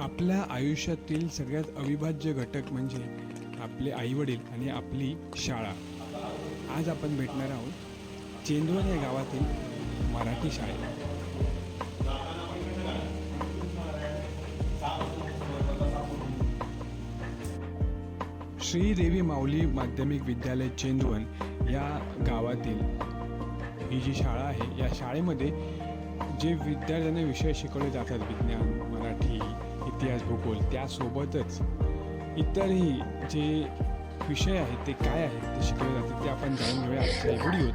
आपल्या आयुष्यातील सगळ्यात अविभाज्य घटक म्हणजे आपले आईवडील आणि आपली शाळा. आज आपण भेटणार आहोत चेंदवण या गावातील मराठी शाळेत. श्री देवी माऊली माध्यमिक विद्यालय चेंदवण या गावातील ही जी शाळा आहे, या शाळेमध्ये जे विद्यार्थ्यांना विषय शिकवले जातात, विज्ञान, मराठी, इतिहास, भूगोल, त्यासोबतच इतरही जे विषय आहेत ते काय आहेत ते शिकवले जातात ते आपण जाणून घेऊया आजच्या व्हिडिओत.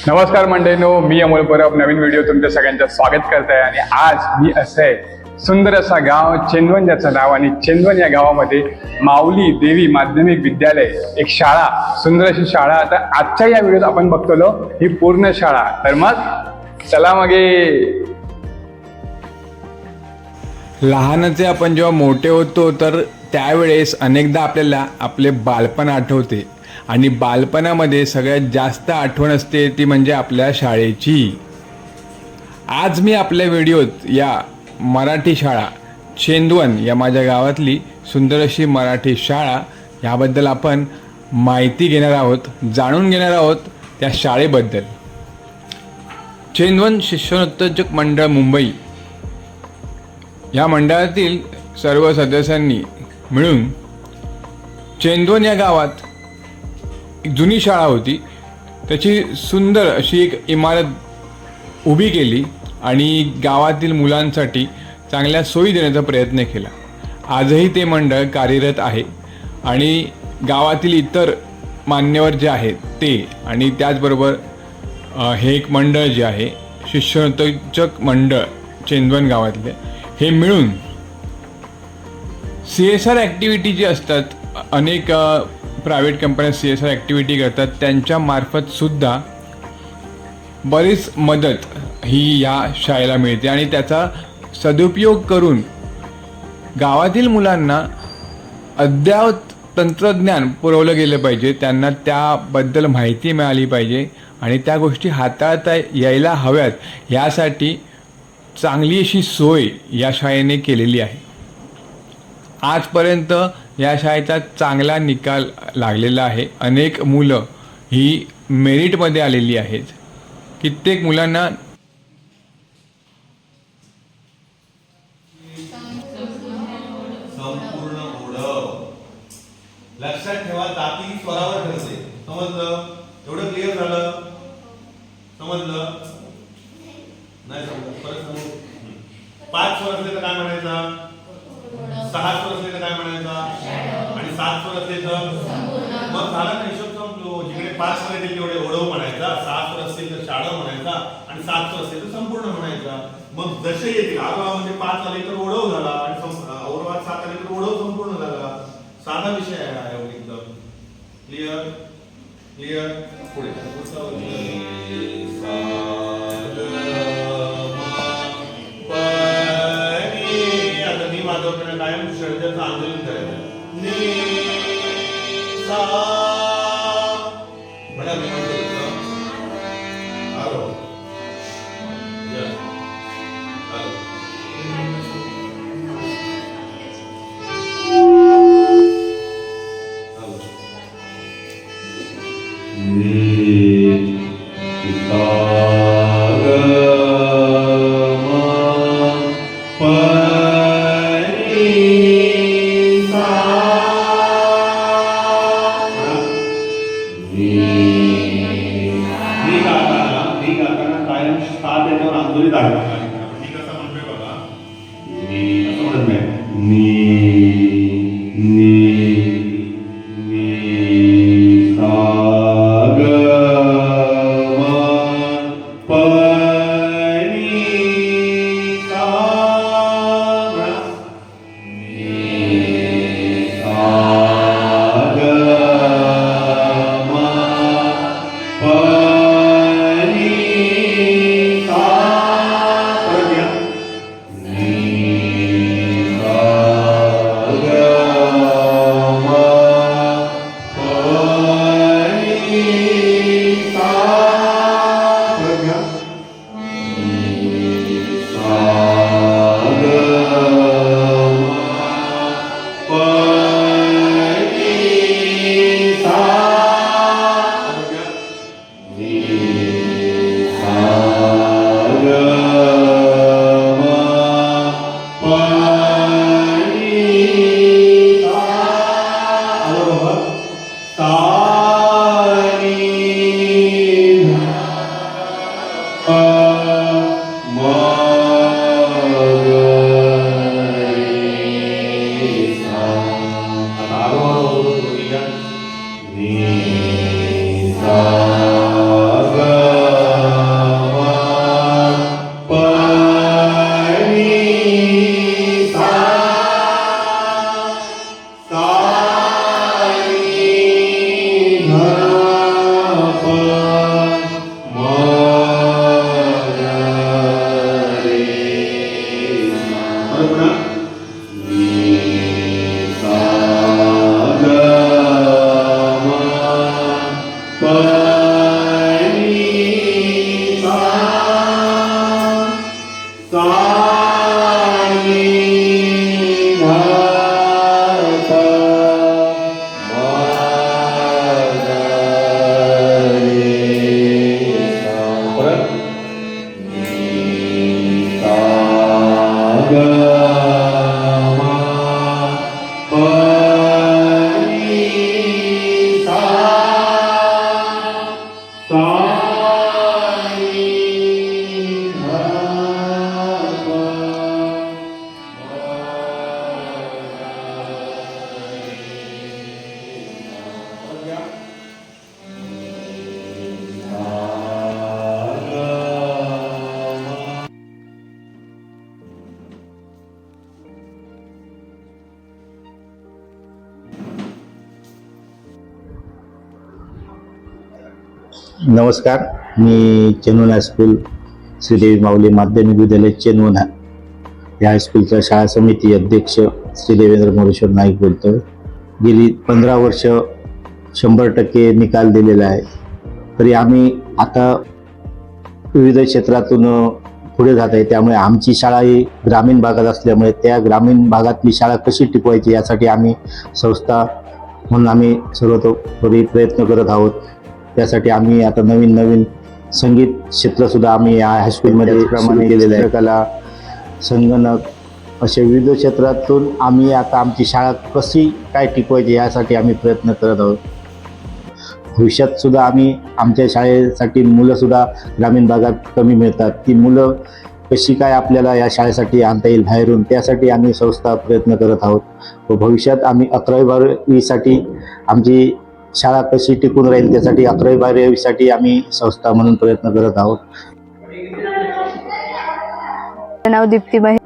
नमस्कार मंडळींनो, मी अमोल परब नवीन व्हिडिओ तुमच्या सगळ्यांचं स्वागत करत आहे. आणि आज मी असं आहे सुंदर असा गाव चेंदवण ज्याचं नाव, आणि चेंदवण या गावामध्ये माऊली देवी माध्यमिक विद्यालय एक शाळा, सुंदर अशी शाळा. आता आजच्या या व्हिडिओत आपण बघतो ही पूर्ण शाळा. तर मग चला मागे. लहानाचे आपण जेव्हा मोठे होतो तर त्यावेळेस अनेकदा आपल्याला आपले बालपण आठवते, आणि बालपणामध्ये सगळ्यात जास्त आठवण असते ती म्हणजे आपल्या शाळेची. आज मी आपल्या व्हिडिओत या मराठी शाळा चेंदवण या माझ्या गावातली सुंदर अशी मराठी शाळा याबद्दल आपण माहिती घेणार आहोत, जाणून घेणार आहोत त्या शाळेबद्दल. चेंदवण शिक्षणोत्तेजक मंडळ मुंबई या मंडळातील सर्व सदस्यांनी मिळून चेंदवण या गावात एक जुनी शाळा होती, त्याची सुंदर अशी एक इमारत उभी केली आणि गावातील मुलांसाठी चांगल्या सोयी देण्याचा प्रयत्न केला. आजही ते मंडळ कार्यरत आहे आणि गावातील इतर मान्यवर जे आहेत ते, आणि त्याचबरोबर हे एक मंडळ जे आहे शिक्षणोत्तेजक मंडळ चेंदवण गावातले, हे मिळून CSR ॲक्टिव्हिटी जी असतात, अनेक प्रायव्हेट कंपन्या CSR ॲक्टिव्हिटी करतात, त्यांच्या मार्फतसुद्धा बरीच मदत ही या शाळेला मिळते. आणि त्याचा सदुपयोग करून गावातील मुलांना अद्ययावत तंत्रज्ञान पुरवलं गेलं पाहिजे, त्यांना त्याबद्दल माहिती मिळाली पाहिजे आणि त्या गोष्टी हाताळता यायला हव्यात, यासाठी चांगली अशी सोय या शाळेने केलेली आहे. आजपर्यंत या शाळेचा चांगला निकाल लागलेला आहे. अनेक मुलं ही मेरिटमध्ये आलेली आहेत. कित्येक मुलांना संपूर्ण ओढव. लक्षात ठेवा, जाती स्वरावर ठरते. समजलं? एवढं क्लिअर झालं? समजलं नाही? समजलं? परत सांगू. 5 स्वर असले तर काय म्हणायचं? 6 स्वर असले तर काय म्हणायचं? आणि 7 स्वर असले तर मग झाला ना, हिशोब संपलो. जिकडे 5 स्वर येतील तेवढे ओढव म्हणायचा, 6 स्वर असतील तर शाळा म्हणायचा, आणि 7 स्वर असतील तर संपूर्ण म्हणायचा. मग जसे येतील, आरोहा म्हणजे 5 आले तर ओढव झाला, आणि औरवात 7 आले तर ओढव संपूर्ण झाला. साधा विषय आहे हा, एकदम क्लिअर. क्लिअर. पुढे आता मी माझ्याकडे कायम श्रद्धेचं आंदोलन करायचं. म्हणा मी म्हणतो आरो आंदोलित आहे. मी कसं म्हणतोय बघा, असं म्हणत नाही. नमस्कार, मी चेन्नवन हायस्कूल श्रीदेवी माऊली माध्यमिक विद्यालय चेन्नवन या हायस्कूलचा शाळा समिती अध्यक्ष श्री देवेंद्र मोरेश्वर नाईक बोलतोय. गेली 15 वर्ष 100% निकाल दिलेला आहे. तरी आम्ही आता विविध क्षेत्रातून पुढे जात आहे. त्यामुळे आमची शाळा ही ग्रामीण भागात असल्यामुळे त्या ग्रामीण भागातली शाळा कशी टिकवायची यासाठी आम्ही संस्था म्हणून आम्ही सर्वतोपरी प्रयत्न करत आहोत. त्यासाठी आम्ही आता नवीन संगीत क्षेत्रसुद्धा आम्ही या हायस्कूलमध्ये प्रमाणे केलेलं आहे. चित्रकला, संगणक अशा विविध क्षेत्रातून आम्ही आता आमची शाळा कशी काय टिकवायची यासाठी आम्ही प्रयत्न करत आहोत. भविष्यात सुद्धा आम्ही आमच्या शाळेसाठी मुलंसुद्धा ग्रामीण भागात कमी मिळतात. ती मुलं कशी काय आपल्याला या शाळेसाठी आणता येईल बाहेरून, त्यासाठी आम्ही संस्था प्रयत्न करत आहोत. व भविष्यात आम्ही 11वी-12वीसाठी आमची शाळा कशी टिकून राहील त्यासाठी 11वी-12वीसाठी आम्ही संस्था म्हणून प्रयत्न करत आहोत. नाव दीप्तीबाई.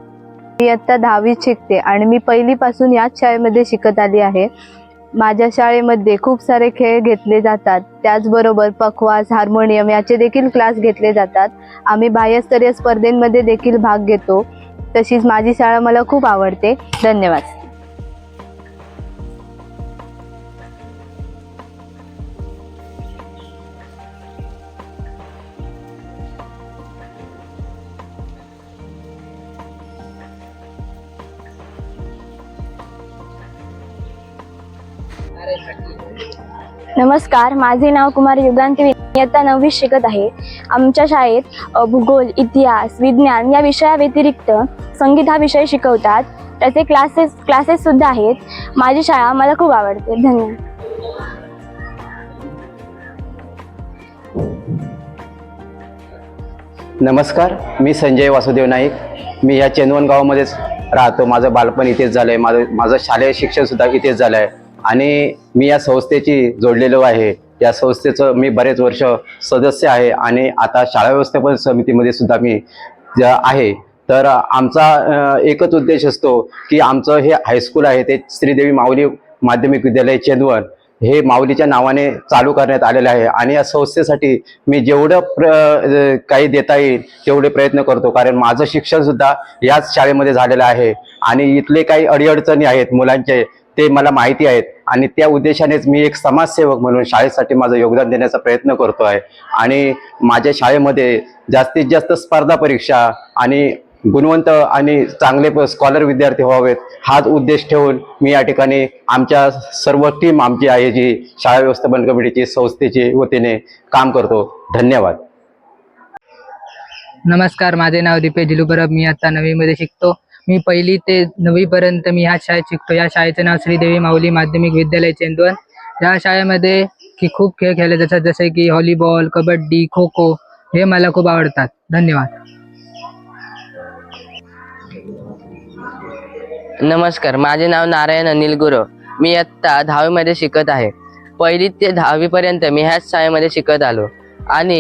मी इयत्ता 10वीत शिकते आणि मी पहिलीपासून याच शाळेमध्ये शिकत आली आहे. माझ्या शाळेमध्ये खूप सारे खेळ घेतले जातात. त्याचबरोबर पखवाज, हार्मोनियम याचे देखील क्लास घेतले जातात. आम्ही बाह्यस्तरीय स्पर्धेमध्ये देखील भाग घेतो. तशीच माझी शाळा मला खूप आवडते. धन्यवाद. नमस्कार, माझे नाव कुमार युगांती. इयत्ता 9वीत शिकत आहे. आमच्या शाळेत भूगोल, इतिहास, विज्ञान या विषयाव्यतिरिक्त संगीत हा विषय शिकवतात. त्याचे क्लासेस सुद्धा आहेत. माझी शाळा मला खूप आवडते. धन्यवाद. नमस्कार, मी संजय वासुदेव नाईक. मी ह्या चेन्नवन गावामध्येच राहतो. माझं बालपण इथेच झालं आहे. माझं शालेय शिक्षणसुद्धा इथेच झालं आहे आणि मी या संस्थेची जोडलेलो आहे. या संस्थेचं मी बरेच वर्ष सदस्य आहे आणि आता शाळा व्यवस्थापन समितीमध्ये सुद्धा मी आहे. तर आमचा एकच उद्देश असतो की आमचं हे हायस्कूल आहे ते श्रीदेवी माऊली माध्यमिक विद्यालय चेन्नवन हे माऊलीच्या नावाने चालू करण्यात आलेलं आहे आणि या संस्थेसाठी मी जेवढं काही देता येईल तेवढे प्रयत्न करतो. कारण माझं शिक्षणसुद्धा याच शाळेमध्ये झालेलं आहे आणि इथले काही अडीअडचणी आहेत मुलांचे ते मला माहिती आहेत आणि त्या उद्देशानेच मी एक समाजसेवक म्हणून शाळेसाठी माझं योगदान देण्याचा प्रयत्न करतो आहे. आणि माझ्या शाळेमध्ये जास्तीत जास्त स्पर्धा परीक्षा आणि गुणवंत आणि चांगले स्कॉलर विद्यार्थी व्हावेत हाच उद्देश ठेवून मी या ठिकाणी आमच्या सर्व टीम आमची आहे जी शाळा व्यवस्थापन कमिटीची संस्थेची वतीने काम करतो. धन्यवाद. नमस्कार, माझे नाव दीपेश दिलू परब. मी आता 9वीमध्ये शिकतो. मी 1ली ते 9वीपर्यंत मी ह्या शाळेत शिकतो. या शाळेचं नाव श्रीदेवी माऊली माध्यमिक विद्यालय चेंदवन. या शाळेमध्ये खूप खेळ खेळले जातात जसे की व्हॉलीबॉल, कबड्डी, खो खो हे मला खूप आवडतात. धन्यवाद. नमस्कार, माझे नाव नारायण अनिल गुरव. मी इयत्ता 10वीमध्ये शिकत आहे. 1ली ते 10वीपर्यंत मी ह्याच शाळेमध्ये शिकत आलो आणि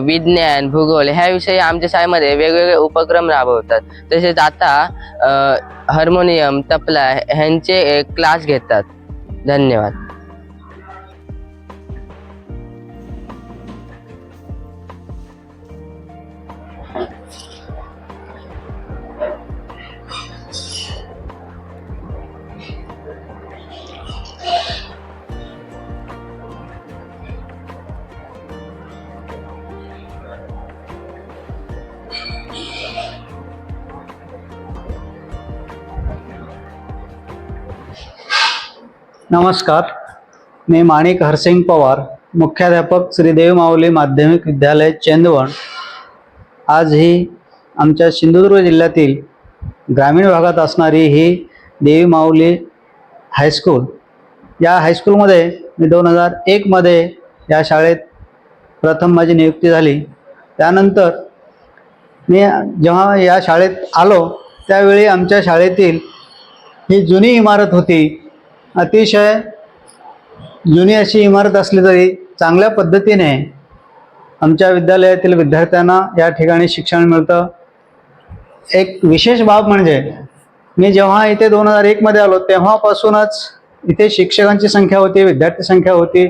विज्ञान, भूगोल ह्या विषयी आमच्या शाळेमध्ये वेगवेगळे उपक्रम राबवतात. तसेच आता हार्मोनियम, तबला ह्यांचे क्लास घेतात. धन्यवाद. नमस्कार, मी माणिक हरसिंग पवार, मुख्याध्यापक श्रीदेवी माऊली माध्यमिक विद्यालय चेंदवण. आज ही आमच्या सिंधुदुर्ग जिल्ह्यातील ग्रामीण भागात असणारी ही देवी माऊली हायस्कूल. या हायस्कूलमध्ये मी 2001मध्ये या शाळेत प्रथम माझी नियुक्ती झाली. त्यानंतर मी जेव्हा या शाळेत आलो त्यावेळी आमच्या शाळेतील ही जुनी इमारत होती. अतिशय जुनी अशी इमारत असली तरी चांगल्या पद्धतीने आमच्या विद्यालयातील विद्यार्थ्यांना या ठिकाणी शिक्षण मिळतं. एक विशेष बाब म्हणजे मी जेव्हा इथे 2001मध्ये आलो तेव्हापासूनच इथे शिक्षकांची संख्या होती, विद्यार्थी संख्या होती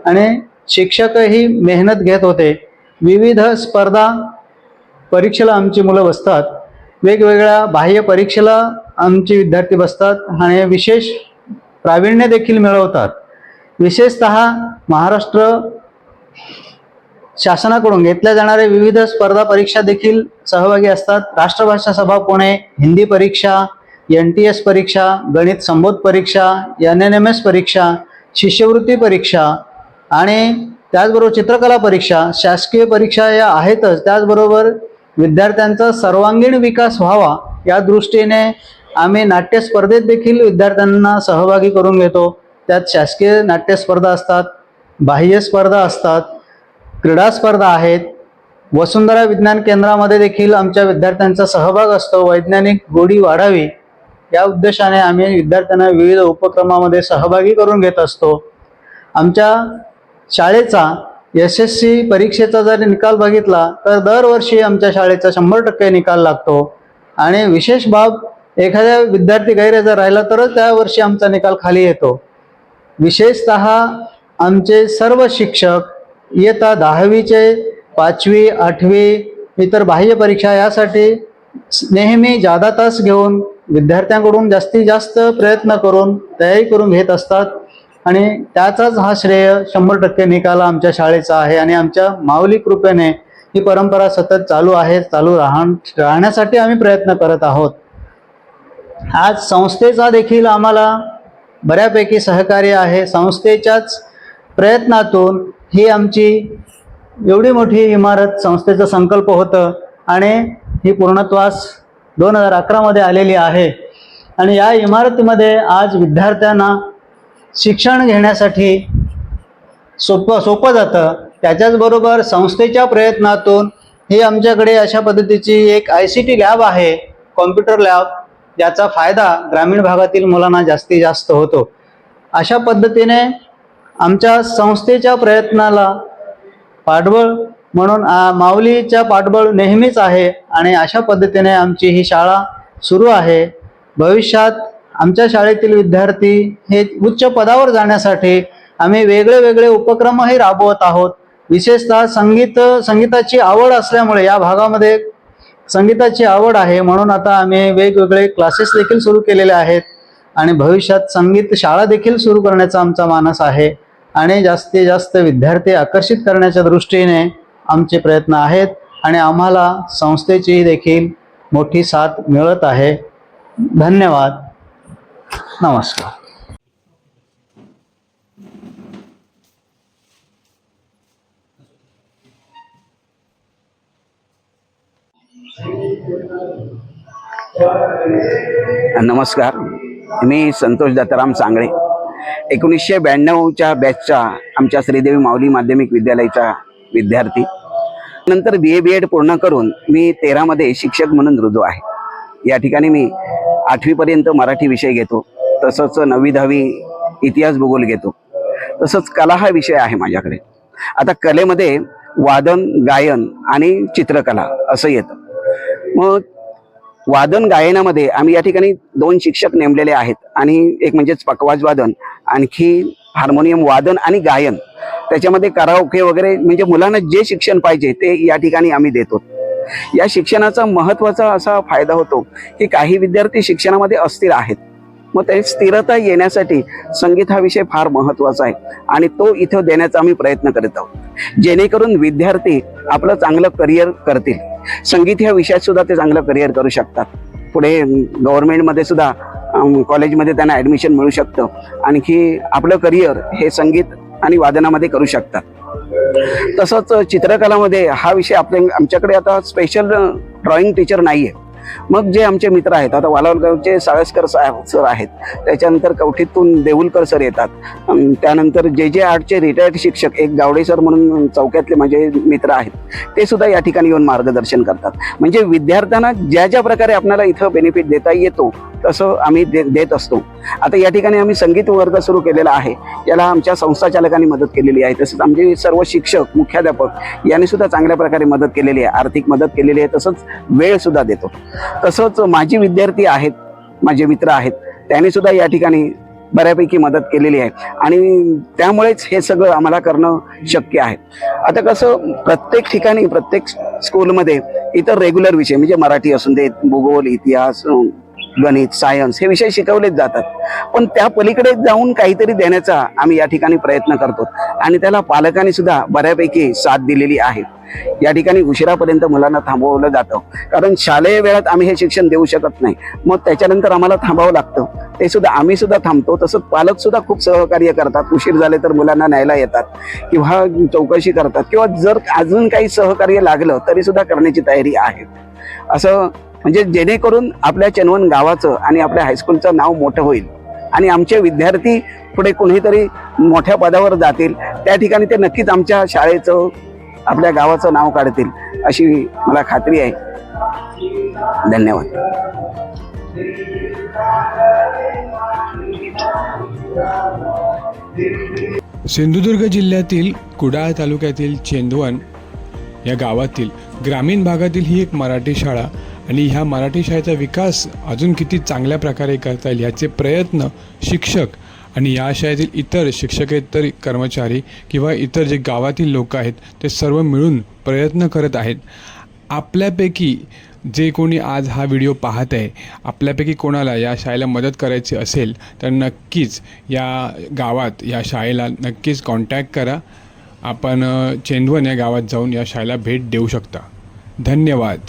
आणि शिक्षकही मेहनत घेत होते. विविध स्पर्धा परीक्षेला आमची मुलं बसतात, वेगवेगळ्या बाह्य परीक्षेला आमचे विद्यार्थी बसतात आणि विशेष प्रावीण्य देखील मिळवतात. विशेषतः महाराष्ट्र शासनाकडून घेतल्या जाणाऱ्या विविध स्पर्धा परीक्षा देखील सहभागी असतात. राष्ट्रभाषा सभा पुणे, हिंदी परीक्षा, NTS परीक्षा, गणित संबोध परीक्षा, NNMS परीक्षा, शिष्यवृत्ती परीक्षा आणि त्याचबरोबर चित्रकला परीक्षा, शासकीय परीक्षा या आहेतच. त्याचबरोबर विद्यार्थ्यांचा सर्वांगीण विकास व्हावा या दृष्टीने आम्ही नाट्य स्पर्धेत देखील विद्यार्थ्यांना सहभागी करून घेतो. त्यात शासकीय नाट्य स्पर्धा असतात, बाह्य स्पर्धा असतात, क्रीडा स्पर्धा आहेत. वसुंधरा विज्ञान केंद्रामध्ये देखील आमच्या विद्यार्थ्यांचा सहभाग असतो. वैज्ञानिक गोडी वाढावी या उद्देशाने आम्ही विद्यार्थ्यांना विविध उपक्रमामध्ये सहभागी करून घेत असतो. आमच्या शाळेचा SSC परीक्षेचा जर निकाल बघितला तर दरवर्षी आमच्या शाळेचा 100% निकाल लागतो. आणि विशेष बाब, एखाद्या विद्यार्थी गैरहजर राहिला तरच त्या वर्षी आमचा निकाल खाली येतो. विशेषतः आमचे सर्व शिक्षक इयत्ता 10वीचे 5वी 8वी इतर बाह्य परीक्षा यासाठी नेहमी जादा तास घेऊन विद्यार्थ्यांकडून जास्तीत जास्त प्रयत्न करून तयारी करून घेत असतात. आणि त्याचाच हा श्रेय 100% निकाल आमच्या शाळेचा आहे. आणि आमच्या माऊली कृपेने ही परंपरा सतत चालू आहे. चालू राहण्यासाठी आम्ही प्रयत्न करत आहोत. आज संस्थेचा देखील आम्हाला बऱ्यापैकी सहकार्य आहे. संस्थेच्याच प्रयत्नातून ही आमची एवढी मोठी इमारत संस्थेचा संकल्प होतं आणि ही पूर्णत्वास 2011 मध्ये आलेली आहे. आणि या इमारतीमध्ये आज विद्यार्थ्यांना शिक्षण घेण्यासाठी सोपं जातं. त्याच्याचबरोबर संस्थेच्या प्रयत्नातून ही आमच्याकडे अशा पद्धतीची एक ICT लॅब आहे, कॉम्प्युटर लॅब, ज्याचा फायदा ग्रामीण भागातील मुलांना जास्तीत जास्त होतो. अशा पद्धतीने आमच्या संस्थेच्या प्रयत्नाला पाठबळ म्हणून माऊलीच्या पाठबळ नेहमीच आहे. आणि अशा पद्धतीने आमची ही शाळा सुरू आहे. भविष्यात आमच्या शाळेतील विद्यार्थी हे उच्च पदावर जाण्यासाठी आम्ही वेगळे उपक्रमही राबवत आहोत. विशेषतः संगीताची आवड असल्यामुळे या भागामध्ये संगीताची आवड आहे, म्हणून आता आम्ही वेगवेगळे क्लासेस देखील सुरू केलेले आहेत. आणि भविष्यात संगीत शाळा देखील सुरू करण्याचा आमचा मानस आहे. आणि जास्तीत जास्त विद्यार्थी आकर्षित करण्याच्या दृष्टीने आमचे प्रयत्न आहेत. आणि आम्हाला संस्थेची देखील मोठी साथ मिळत आहे. धन्यवाद. नमस्कार. नमस्कार, मी संतोष दत्ताराम सांगळे. 1992च्या बॅचचा आमच्या श्रीदेवी माऊली माध्यमिक विद्यालयाचा विद्यार्थी. नंतर BA-BEd पूर्ण करून मी 13 मध्ये शिक्षक म्हणून रुजू आहे. या ठिकाणी मी 8वी पर्यंत मराठी विषय घेतो, तसंच 9वी 10वी इतिहास भूगोल घेतो. तसंच कला हा विषय आहे माझ्याकडे. आता कलेमध्ये वादन, गायन आणि चित्रकला असं येतं. मग वादन गायनामध्ये आम्ही या ठिकाणी 2 शिक्षक नेमलेले आहेत. आणि एक म्हणजेच पखवाज वादन, आणखी हार्मोनियम वादन आणि गायन. त्याच्यामध्ये कराओके वगैरे म्हणजे मुलांना जे शिक्षण पाहिजे ते या ठिकाणी आम्ही देतो. या शिक्षणाचा महत्त्वाचा असा फायदा होतो की काही विद्यार्थी शिक्षणामध्ये अस्थिर आहेत. मग ते स्थिरता येण्यासाठी संगीत हा विषय फार महत्त्वाचा आहे आणि तो इथं देण्याचा आम्ही प्रयत्न करत आहोत, जेणेकरून विद्यार्थी आपलं चांगलं करिअर करतील. संगीत ह्या विषयात सुद्धा ते चांगलं करिअर करू शकतात. पुढे गव्हर्नमेंटमध्ये सुद्धा कॉलेजमध्ये त्यांना ॲडमिशन मिळू शकतं. आणखी आपलं करिअर हे संगीत आणि वादनामध्ये करू शकतात. तसंच चित्रकलामध्ये हा विषय आमच्याकडे आता स्पेशल ड्रॉइंग टीचर नाही आहे. मग जे आमचे मित्र आहेत, आता वालावलगावचे साळसकर सर आहेत, त्याच्यानंतर कवठीतून देऊलकर सर येतात, त्यानंतर जे आर्टचे रिटायर्ड शिक्षक एक गावडे सर म्हणून चौक्यातले माझे मित्र आहेत, ते सुद्धा या ठिकाणी येऊन मार्गदर्शन करतात. म्हणजे विद्यार्थ्यांना ज्या प्रकारे आपल्याला इथं बेनिफिट देता येतो तसं आम्ही देत असतो. आता या ठिकाणी आम्ही संगीत वर्ग सुरू केलेला आहे. याला आमच्या संस्थाचालकांनी मदत केलेली आहे. तसंच आमचे सर्व शिक्षक, मुख्याध्यापक यांनी सुद्धा चांगल्या प्रकारे मदत केलेली आहे, आर्थिक मदत केलेली आहे. तसंच वेळ सुद्धा देतो. तसंच माझे विद्यार्थी आहेत, माझे मित्र आहेत, त्यांनी सुद्धा या ठिकाणी बऱ्यापैकी मदत केलेली आहे आणि त्यामुळेच हे सगळं आम्हाला करणं शक्य आहे. आता कसं प्रत्येक ठिकाणी प्रत्येक स्कूलमध्ये इतर रेग्युलर विषय म्हणजे मराठी असून देत, भूगोल, इतिहास, गणित, सायन्स हे विषय शिकवलेच जातात, पण त्या पलीकडे जाऊन काहीतरी देण्याचा आम्ही या ठिकाणी प्रयत्न करतो आणि त्याला पालकांनी सुद्धा बऱ्यापैकी साथ दिलेली आहे. या ठिकाणी उशिरापर्यंत मुलांना थांबवलं जातं कारण शालेय वेळात आम्ही हे शिक्षण देऊ शकत नाही, मग त्याच्यानंतर आम्हाला थांबावं लागतं. ते सुद्धा आम्ही सुद्धा थांबतो, तसंच पालक सुद्धा खूप सहकार्य करतात. उशीर झाले तर मुलांना न्यायला येतात किंवा चौकशी करतात किंवा जर अजून काही सहकार्य लागलं तरी सुद्धा करण्याची तयारी आहे. असं म्हणजे जेणेकरून आपल्या चेनवन गावाचं आणि आपल्या हायस्कूलचं नाव मोठं होईल आणि आमचे विद्यार्थी पुढे कोणीतरी मोठ्या पदावर जातील, त्या ठिकाणी ते नक्कीच आमच्या शाळेचं आपल्या गावाचं नाव काढतील अशी मला खात्री आहे. धन्यवाद. सिंधुदुर्ग जिल्ह्यातील कुडाळ तालुक्यातील चेंदवन या गावातील ग्रामीण भागातील ही एक मराठी शाळा आणि ह्या मराठी शाळेचा विकास अजून किती चांगल्या प्रकारे करता येईल याचे प्रयत्न शिक्षक आणि या शाळेतील इतर शिक्षकेतर कर्मचारी किंवा इतर जे गावातील लोक आहेत ते सर्व मिळून प्रयत्न करत आहेत. आपल्यापैकी जे कोणी आज हा व्हिडिओ पाहत आहे, आपल्यापैकी कोणाला या शाळेला मदत करायची असेल तर नक्कीच या गावात या शाळेला नक्कीच कॉन्टॅक्ट करा. आपण चेंदवन या गावात जाऊन या शाळेला भेट देऊ शकता. धन्यवाद.